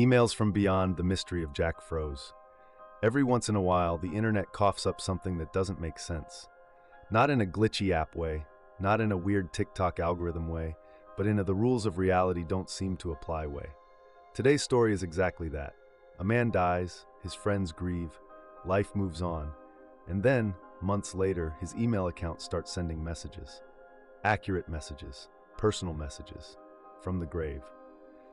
Emails from beyond the mystery of Jack Froese. Every once in a while, the internet coughs up something that doesn't make sense. Not in a glitchy app way, not in a weird TikTok algorithm way, but in a the rules of reality don't seem to apply way. Today's story is exactly that. A man dies, his friends grieve, life moves on, and then, months later, his email account starts sending messages. Accurate messages, personal messages, from the grave.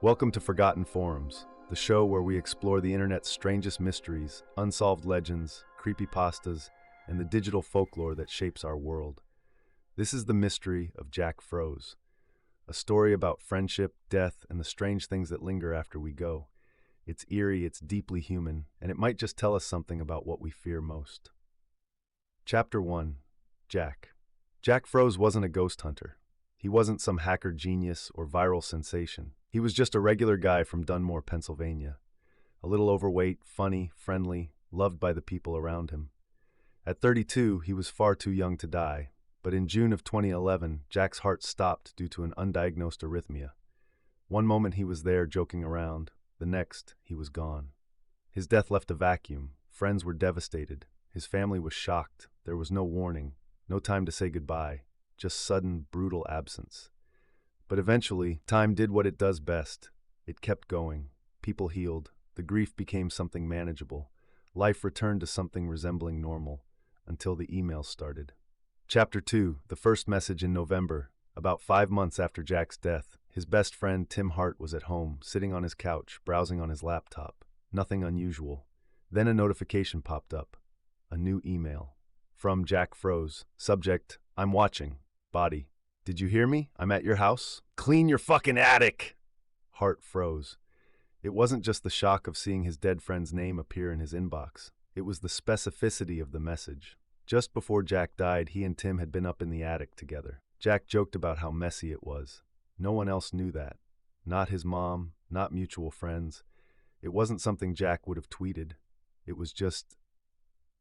Welcome to Forgotten Forums, the show where we explore the internet's strangest mysteries, unsolved legends, creepypastas, and the digital folklore that shapes our world. This is the mystery of Jack Froese, a story about friendship, death, and the strange things that linger after we go. It's eerie, it's deeply human, and it might just tell us something about what we fear most. Chapter 1. Jack. Jack Froese wasn't a ghost hunter. He wasn't some hacker genius or viral sensation. He was just a regular guy from Dunmore, Pennsylvania. A little overweight, funny, friendly, loved by the people around him. At 32, he was far too young to die, but in June of 2011, Jack's heart stopped due to an undiagnosed arrhythmia. One moment he was there joking around, the next he was gone. His death left a vacuum. Friends were devastated. His family was shocked. There was no warning, no time to say goodbye, just sudden, brutal absence. But eventually, time did what it does best. It kept going. People healed. The grief became something manageable. Life returned to something resembling normal, until the emails started. Chapter 2, the first message in November. About 5 months after Jack's death, his best friend Tim Hart was at home, sitting on his couch, browsing on his laptop. Nothing unusual. Then a notification popped up. A new email. From Jack Froese. Subject, I'm watching. Body. Did you hear me? I'm at your house. Clean your fucking attic! Hart froze. It wasn't just the shock of seeing his dead friend's name appear in his inbox. It was the specificity of the message. Just before Jack died, he and Tim had been up in the attic together. Jack joked about how messy it was. No one else knew that. Not his mom, not mutual friends. It wasn't something Jack would have tweeted. It was just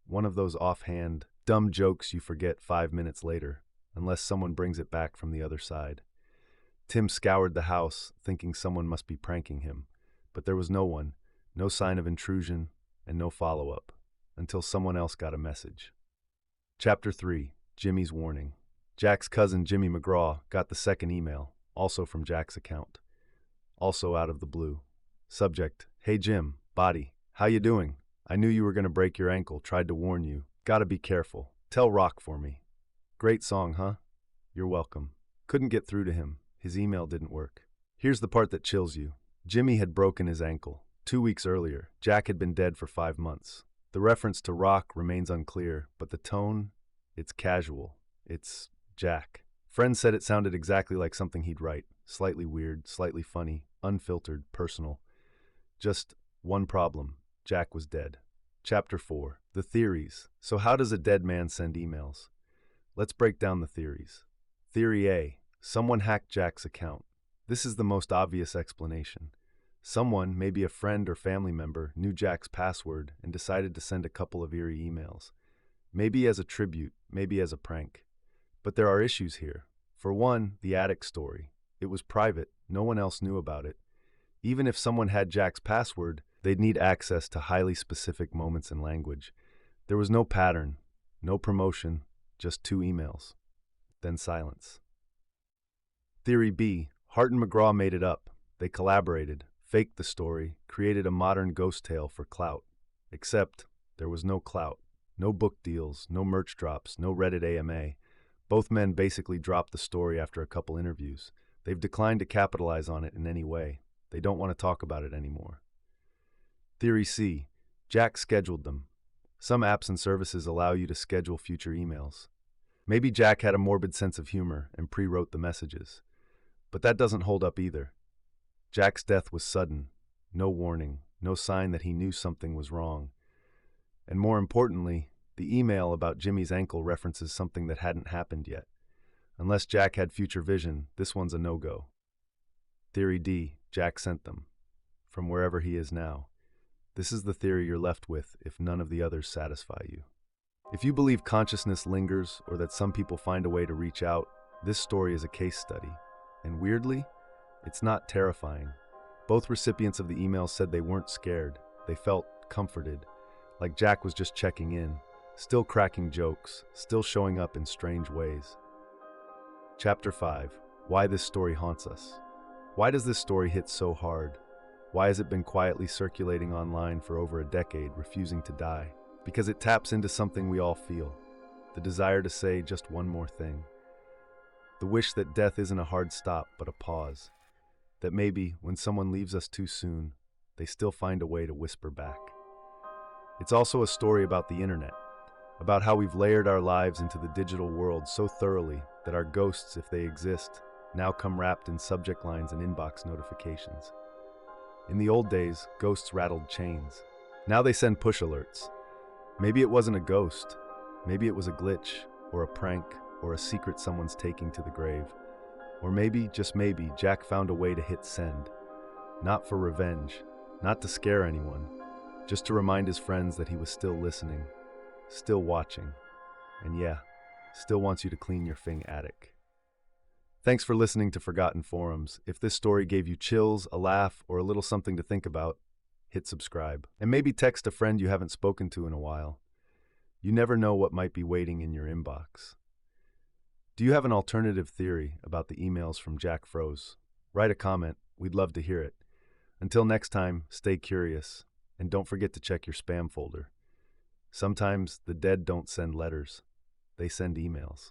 one of those offhand, dumb jokes you forget 5 minutes later, unless someone brings it back from the other side. Tim scoured the house, thinking someone must be pranking him, but there was no one, no sign of intrusion, and no follow-up, until someone else got a message. Chapter 3. Jimmy's Warning. Jack's cousin Jimmy McGraw got the second email, also from Jack's account. Also out of the blue. Subject, Hey Jim, Body, how you doing? I knew you were going to break your ankle, tried to warn you. Gotta be careful. Tell Rock for me. Great song, huh? You're welcome. Couldn't get through to him. His email didn't work. Here's the part that chills you. Jimmy had broken his ankle. 2 weeks earlier, Jack had been dead for 5 months. The reference to Rock remains unclear, but the tone, it's casual. It's Jack. Friends said it sounded exactly like something he'd write. Slightly weird, slightly funny, unfiltered, personal. Just one problem. Jack was dead. Chapter 4. The theories. So how does a dead man send emails? Let's break down the theories. Theory A. Someone hacked Jack's account. This is the most obvious explanation. Someone, maybe a friend or family member, knew Jack's password and decided to send a couple of eerie emails. Maybe as a tribute, maybe as a prank. But there are issues here. For one, the attic story. It was private. No one else knew about it. Even if someone had Jack's password, they'd need access to highly specific moments and language. There was no pattern, no promotion, just 2 emails. Then silence. Theory B. Hart and McGraw made it up. They collaborated, faked the story, created a modern ghost tale for clout. Except, there was no clout. No book deals, no merch drops, no Reddit AMA. Both men basically dropped the story after a couple interviews. They've declined to capitalize on it in any way. They don't want to talk about it anymore. Theory C. Jack scheduled them. Some apps and services allow you to schedule future emails. Maybe Jack had a morbid sense of humor and pre-wrote the messages. But that doesn't hold up either. Jack's death was sudden. No warning, no sign that he knew something was wrong. And more importantly, the email about Jimmy's ankle references something that hadn't happened yet. Unless Jack had future vision, this one's a no-go. Theory D. Jack sent them. From wherever he is now. This is the theory you're left with if none of the others satisfy you. If you believe consciousness lingers or that some people find a way to reach out, this story is a case study. And weirdly, it's not terrifying. Both recipients of the email said they weren't scared. They felt comforted, like Jack was just checking in, still cracking jokes, still showing up in strange ways. Chapter 5. Why this story haunts us. Why does this story hit so hard? Why has it been quietly circulating online for over a decade, refusing to die? Because it taps into something we all feel, the desire to say just one more thing. The wish that death isn't a hard stop, but a pause. That maybe, when someone leaves us too soon, they still find a way to whisper back. It's also a story about the internet, about how we've layered our lives into the digital world so thoroughly that our ghosts, if they exist, now come wrapped in subject lines and inbox notifications. In the old days, ghosts rattled chains. Now they send push alerts. Maybe it wasn't a ghost. Maybe it was a glitch, or a prank, or a secret someone's taking to the grave. Or maybe, just maybe, Jack found a way to hit send. Not for revenge, not to scare anyone, just to remind his friends that he was still listening, still watching, and yeah, still wants you to clean your attic. Thanks for listening to Forgotten Forums. If this story gave you chills, a laugh, or a little something to think about, hit subscribe. And maybe text a friend you haven't spoken to in a while. You never know what might be waiting in your inbox. Do you have an alternative theory about the emails from Jack Froese? Write a comment. We'd love to hear it. Until next time, stay curious, and don't forget to check your spam folder. Sometimes the dead don't send letters. They send emails.